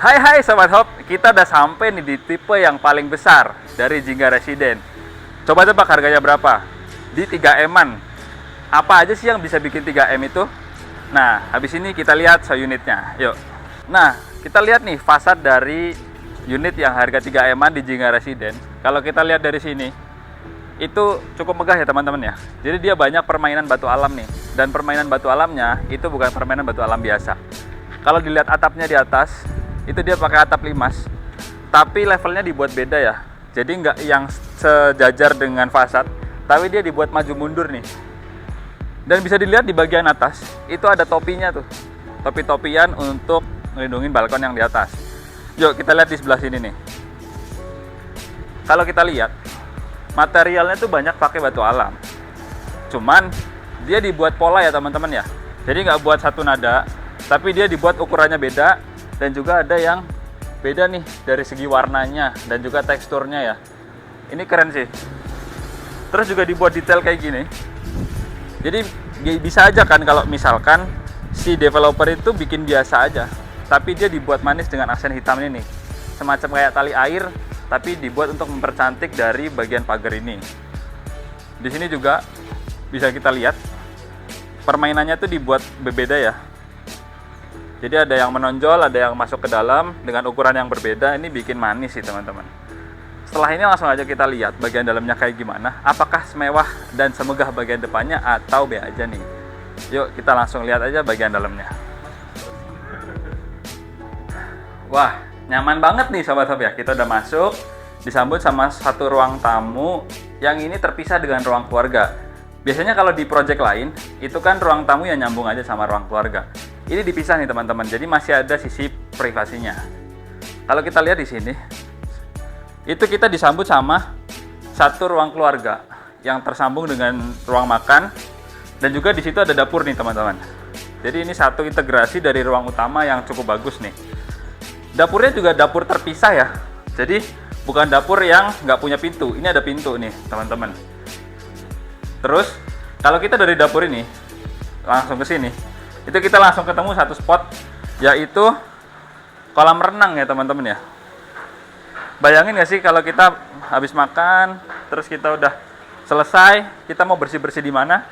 Hai Sobat Hop, kita udah sampai nih di tipe yang paling besar dari Jingga Residen. Coba tebak harganya berapa? Di 3M-an. Apa aja sih yang bisa bikin 3M itu? Nah, habis ini kita lihat unitnya. Yuk. Nah, kita lihat nih fasad dari unit yang harga 3M-an di Jingga Residen. Kalau kita lihat dari sini, itu cukup megah ya teman-teman ya. Jadi dia banyak permainan batu alam nih. Dan permainan batu alamnya itu bukan permainan batu alam biasa. Kalau dilihat atapnya di atas, itu dia pakai atap limas, tapi levelnya dibuat beda ya. Jadi nggak yang sejajar dengan fasad, tapi dia dibuat maju mundur nih. Dan bisa dilihat di bagian atas, itu ada topinya tuh, topi-topian untuk melindungi balkon yang di atas. Yuk kita lihat di sebelah sini nih. Kalau kita lihat, materialnya tuh banyak pakai batu alam. Cuman dia dibuat pola ya teman-teman ya. Jadi nggak buat satu nada, tapi dia dibuat ukurannya beda. Dan juga ada yang beda nih dari segi warnanya dan juga teksturnya ya. Ini keren sih. Terus juga dibuat detail kayak gini. Jadi bisa aja kan kalau misalkan si developer itu bikin biasa aja, tapi dia dibuat manis dengan aksen hitam ini. Semacam kayak tali air, tapi dibuat untuk mempercantik dari bagian pagar ini. Di sini juga bisa kita lihat permainannya tuh dibuat berbeda ya. Jadi ada yang menonjol, ada yang masuk ke dalam dengan ukuran yang berbeda. Ini bikin manis sih teman-teman. Setelah ini langsung aja kita lihat bagian dalamnya kayak gimana. Apakah semewah dan semegah bagian depannya atau B aja nih. Yuk kita langsung lihat aja bagian dalamnya. Wah, nyaman banget nih sobat-sobat ya. Kita udah masuk, disambut sama satu ruang tamu yang ini terpisah dengan ruang keluarga. Biasanya kalau di project lain, itu kan ruang tamu yang nyambung aja sama ruang keluarga. Ini dipisah nih teman-teman, jadi masih ada sisi privasinya. Kalau kita lihat di sini, itu kita disambut sama satu ruang keluarga yang tersambung dengan ruang makan, dan juga di situ ada dapur nih teman-teman. Jadi ini satu integrasi dari ruang utama yang cukup bagus nih. Dapurnya juga dapur terpisah ya, jadi bukan dapur yang nggak punya pintu. Ini ada pintu nih teman-teman. Terus kalau kita dari dapur ini langsung ke sini, itu kita langsung ketemu satu spot, yaitu kolam renang ya teman-teman ya. Bayangin gak sih kalau kita habis makan, terus kita udah selesai, kita mau bersih-bersih di mana?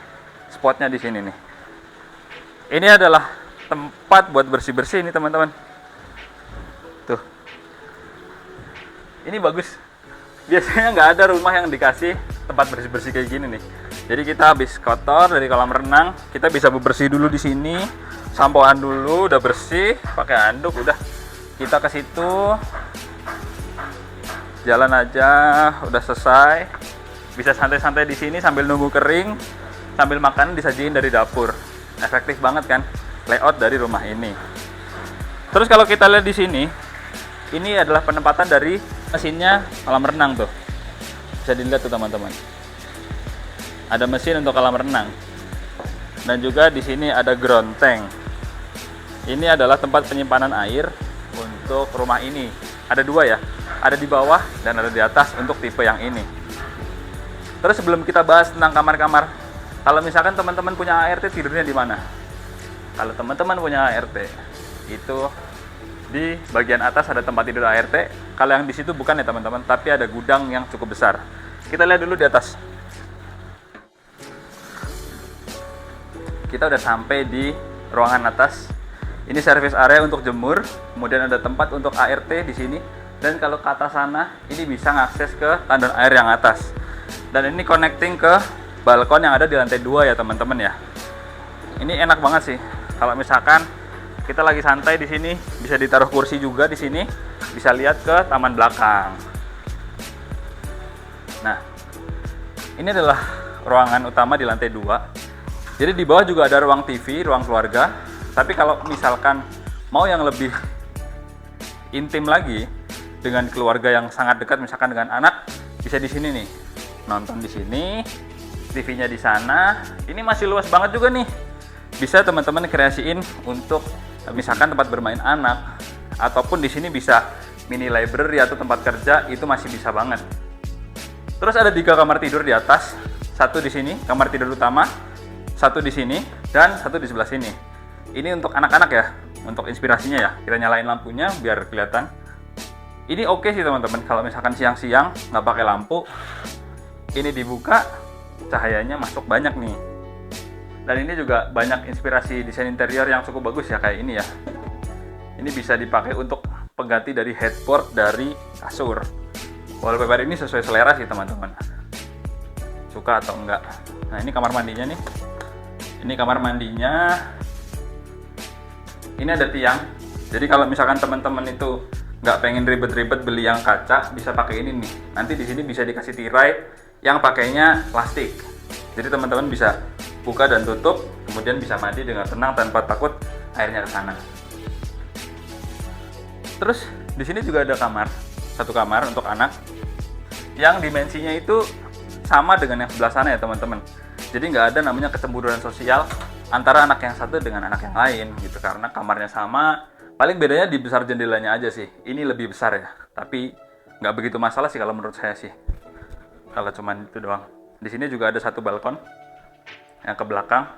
Spotnya di sini nih. Ini adalah tempat buat bersih-bersih ini teman-teman. Tuh. Ini bagus. Biasanya nggak ada rumah yang dikasih tempat bersih-bersih kayak gini nih. Jadi kita habis kotor dari kolam renang, kita bisa bersih dulu di sini, sampoan dulu, udah bersih, pakai handuk, udah kita ke situ, jalan aja, udah selesai, bisa santai-santai di sini sambil nunggu kering, sambil makan disajiin dari dapur. Efektif banget kan layout dari rumah ini. Terus kalau kita lihat di sini, ini adalah penempatan dari mesinnya kolam renang tuh, bisa dilihat tuh teman-teman. Ada mesin untuk kolam renang, dan juga di sini ada ground tank. Ini adalah tempat penyimpanan air untuk rumah ini. Ada dua ya, ada di bawah dan ada di atas untuk tipe yang ini. Terus sebelum kita bahas tentang kamar-kamar, kalau misalkan teman-teman punya ART, tidurnya di mana? Kalau teman-teman punya ART, itu di bagian atas ada tempat tidur ART. Kalau yang di situ bukan ya teman-teman, tapi ada gudang yang cukup besar. Kita lihat dulu di atas. Kita udah sampai di ruangan atas. Ini service area untuk jemur, kemudian ada tempat untuk ART di sini. Dan kalau ke atas sana, ini bisa ngakses ke tandon air yang atas. Dan ini connecting ke balkon yang ada di lantai 2 ya teman-teman ya. Ini enak banget sih. Kalau misalkan kita lagi santai di sini, bisa ditaruh kursi juga di sini, bisa lihat ke taman belakang. Nah, ini adalah ruangan utama di lantai 2. Jadi di bawah juga ada ruang TV, ruang keluarga. Tapi kalau misalkan mau yang lebih intim lagi dengan keluarga yang sangat dekat, misalkan dengan anak, bisa di sini nih. Nonton di sini, TV-nya di sana. Ini masih luas banget juga nih. Bisa teman-teman kreasiin untuk misalkan tempat bermain anak, ataupun di sini bisa mini library atau tempat kerja, itu masih bisa banget. Terus ada 3 kamar tidur di atas, satu di sini kamar tidur utama, satu di sini, dan satu di sebelah sini. Ini untuk anak-anak ya. untuk inspirasinya ya. Kita nyalain lampunya biar kelihatan. Ini oke sih teman-teman, kalau misalkan siang-siang nggak pakai lampu, ini dibuka, cahayanya masuk banyak nih. Dan ini juga banyak inspirasi desain interior yang cukup bagus ya, kayak ini ya. Ini bisa dipakai untuk pengganti dari headboard dari kasur. Wallpaper ini sesuai selera sih teman-teman, suka atau enggak. Nah ini kamar mandinya nih. Ini kamar mandinya. Ini ada tiang. Jadi kalau misalkan teman-teman itu nggak pengen ribet-ribet beli yang kaca, bisa pakai ini nih. Nanti di sini bisa dikasih tirai yang pakainya plastik. Jadi teman-teman bisa buka dan tutup, kemudian bisa mandi dengan tenang tanpa takut airnya ke sana. Terus di sini juga ada kamar, satu kamar untuk anak, yang dimensinya itu sama dengan yang sebelah sana ya teman-teman. Jadi nggak ada namanya kecemburuan sosial antara anak yang satu dengan anak yang lain gitu, karena kamarnya sama. Paling bedanya di besar jendelanya aja sih. Ini lebih besar ya, tapi nggak begitu masalah sih kalau menurut saya sih. Kalau cuman itu doang. Di sini juga ada satu balkon yang ke belakang.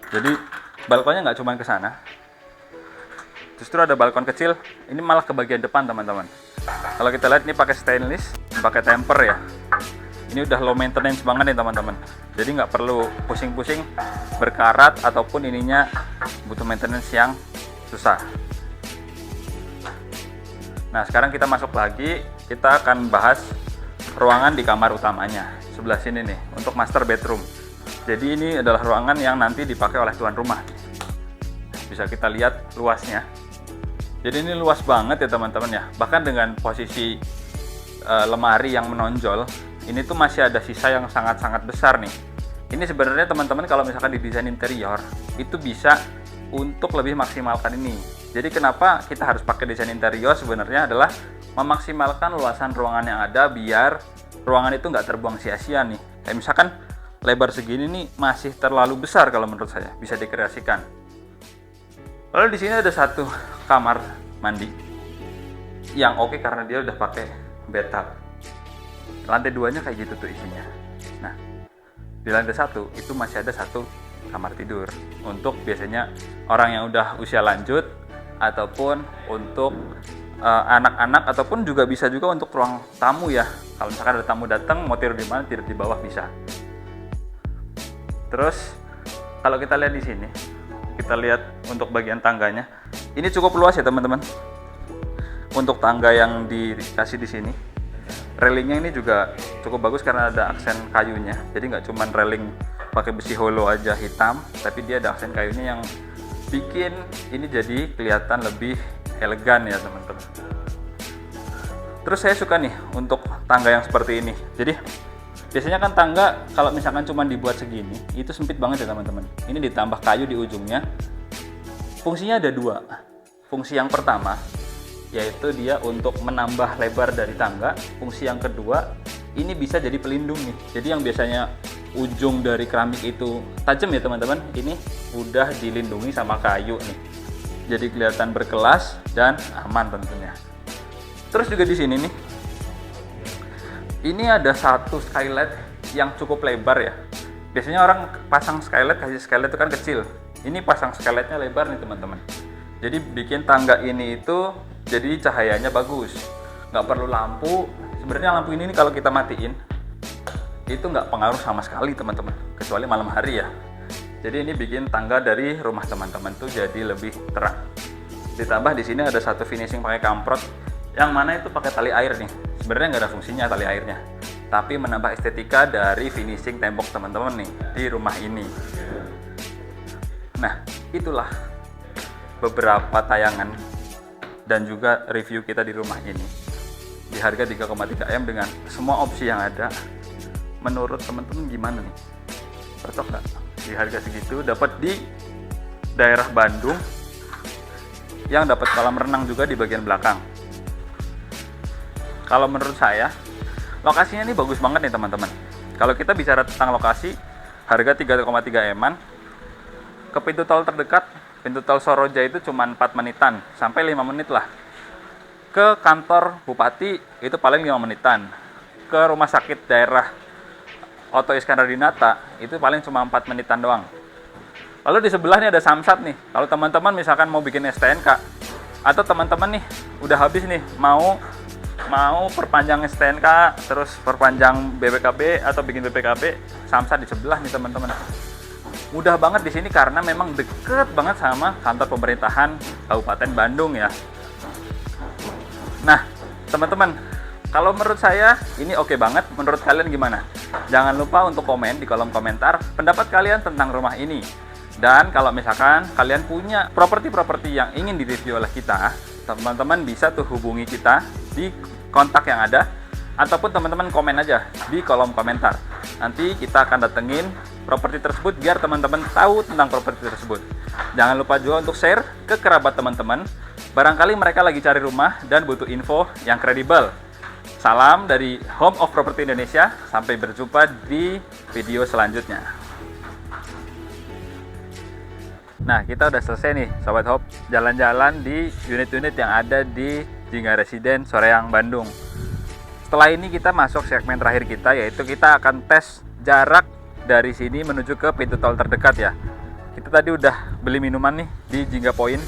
Jadi balkonnya nggak cuma ke sana. Justru ada balkon kecil. Ini malah ke bagian depan teman-teman. Kalau kita lihat ini pakai stainless, pakai temper ya. Ini udah low maintenance banget nih teman-teman. Jadi nggak perlu pusing-pusing berkarat ataupun ininya butuh maintenance yang susah. Nah sekarang kita masuk lagi, kita akan bahas ruangan di kamar utamanya. Sebelah sini nih untuk master bedroom. Jadi ini adalah ruangan yang nanti dipakai oleh tuan rumah. Bisa kita lihat luasnya. Jadi ini luas banget ya teman-teman ya. Bahkan dengan posisi lemari yang menonjol, ini tuh masih ada sisa yang sangat-sangat besar nih. Ini sebenarnya teman-teman kalau misalkan di desain interior itu bisa untuk lebih maksimalkan ini. Jadi kenapa kita harus pakai desain interior sebenarnya adalah memaksimalkan luasan ruangan yang ada biar ruangan itu nggak terbuang sia-sia nih. Kayak misalkan lebar segini nih masih terlalu besar kalau menurut saya, bisa dikreasikan. Lalu di sini ada satu kamar mandi yang oke karena dia udah pakai bathtub. Lantai 2-nya kayak gitu tuh isinya. Nah, di lantai 1 itu masih ada satu kamar tidur untuk biasanya orang yang udah usia lanjut ataupun untuk anak-anak, ataupun juga bisa juga untuk ruang tamu ya. Kalau misalkan ada tamu datang mau tidur di mana, tidur di bawah bisa. Terus kalau kita lihat di sini, kita lihat untuk bagian tangganya. Ini cukup luas ya teman-teman. Untuk tangga yang dikasih di sini, railingnya ini juga cukup bagus karena ada aksen kayunya. Jadi nggak cuma railing pakai besi holo aja hitam, tapi dia ada aksen kayunya yang bikin ini jadi kelihatan lebih elegan ya teman-teman. Terus saya suka nih untuk tangga yang seperti ini. Jadi biasanya kan tangga kalau misalkan cuma dibuat segini, itu sempit banget ya teman-teman. Ini ditambah kayu di ujungnya. Fungsinya ada dua. Fungsi yang pertama yaitu dia untuk menambah lebar dari tangga. Fungsi yang kedua, ini bisa jadi pelindung nih. Jadi yang biasanya ujung dari keramik itu tajam ya teman-teman, ini udah dilindungi sama kayu nih. Jadi kelihatan berkelas dan aman tentunya. Terus juga di sini nih, ini ada satu skylight yang cukup lebar ya. Biasanya orang pasang skylight, kasih skylight itu kan kecil. Ini pasang skylightnya lebar nih teman-teman. Jadi bikin tangga ini itu jadi cahayanya bagus, nggak perlu lampu. Sebenarnya lampu ini kalau kita matiin itu nggak pengaruh sama sekali teman-teman, kecuali malam hari ya. Jadi ini bikin tangga dari rumah teman-teman tuh jadi lebih terang. Ditambah di sini ada satu finishing pakai kamprot, yang mana itu pakai tali air nih. Sebenarnya nggak ada fungsinya tali airnya, tapi menambah estetika dari finishing tembok teman-teman nih di rumah ini. Nah itulah beberapa tayangan dan juga review kita di rumah ini di harga 3,3 M dengan semua opsi yang ada. Menurut teman-teman gimana nih? Cocok nggak? Di harga segitu dapat di daerah Bandung, yang dapat kolam renang juga di bagian belakang. Kalau menurut saya lokasinya ini bagus banget nih teman-teman. Kalau kita bicara tentang lokasi, harga 3,3 M-an, ke pintu tol terdekat, pintu tol Soroja itu cuma 4 menitan sampai 5 menit lah. Ke kantor bupati itu paling 5 menitan. Ke rumah sakit daerah Oto Iskandar Dinata itu paling cuma 4 menitan doang. Lalu di sebelah nih ada Samsat nih. Kalau teman-teman misalkan mau bikin STNK, atau teman-teman nih udah habis nih mau perpanjang STNK, terus perpanjang BPKB atau bikin BPKB, Samsat di sebelah nih teman-teman. Mudah banget di sini karena memang deket banget sama kantor pemerintahan Kabupaten Bandung ya. Nah, teman-teman, kalau menurut saya ini oke banget. Menurut kalian gimana? Jangan lupa untuk komen di kolom komentar pendapat kalian tentang rumah ini. Dan kalau misalkan kalian punya properti-properti yang ingin direview oleh kita, teman-teman bisa tuh hubungi kita di kontak yang ada, ataupun teman-teman komen aja di kolom komentar. Nanti kita akan datengin properti tersebut biar teman-teman tahu tentang properti tersebut. Jangan lupa juga untuk share ke kerabat teman-teman. Barangkali mereka lagi cari rumah dan butuh info yang kredibel. Salam dari Home of Property Indonesia. Sampai berjumpa di video selanjutnya. Nah, kita udah selesai nih Sobat Hope, jalan-jalan di unit-unit yang ada di Jingga Residen Soreang, Bandung. Setelah ini kita masuk segmen terakhir kita, yaitu kita akan tes jarak dari sini menuju ke pintu tol terdekat ya. Kita tadi udah beli minuman nih di Jingga Point.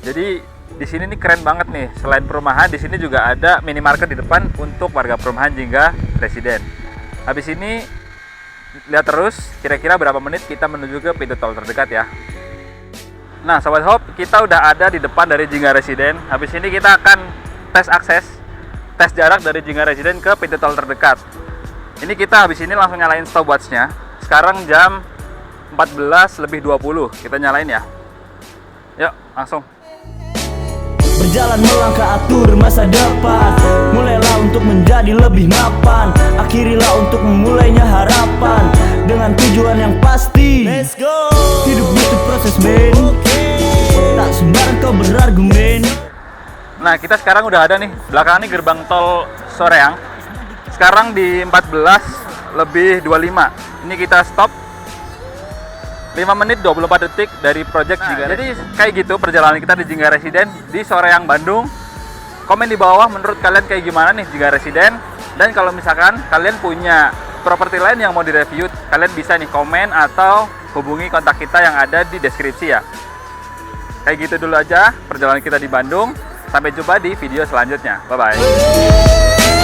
Jadi di sini nih keren banget nih. Selain perumahan, di sini juga ada minimarket di depan untuk warga perumahan Jingga Residen. Habis ini lihat terus kira-kira berapa menit kita menuju ke pintu tol terdekat ya. Nah, Sobat Hope, kita udah ada di depan dari Jingga Residen. Habis ini kita akan tes akses, tes jarak dari Jingga Residen ke pintu tol terdekat. Ini kita habis ini langsung nyalain stopwatch-nya. Sekarang jam 14:20. Kita nyalain ya. Yuk, langsung. Berjalan melangkah atur masa depan, mulailah untuk menjadi lebih mapan, akhirilah untuk memulainya harapan dengan tujuan yang pasti. Let's go. Hidup butuh proses, men. Tak sembarang kau berargumen. Nah, kita sekarang udah ada nih. Belakangan ini gerbang tol Soreang. Sekarang di 14:25. Ini kita stop 5 menit 24 detik dari project Jingga. Jadi kayak gitu perjalanan kita di Jingga Residen di Soreang, Bandung. Komen di bawah menurut kalian kayak gimana nih Jingga Residen. Dan kalau misalkan kalian punya properti lain yang mau direview, kalian bisa nih komen atau hubungi kontak kita yang ada di deskripsi ya. Kayak gitu dulu aja perjalanan kita di Bandung. Sampai jumpa di video selanjutnya. Bye-bye.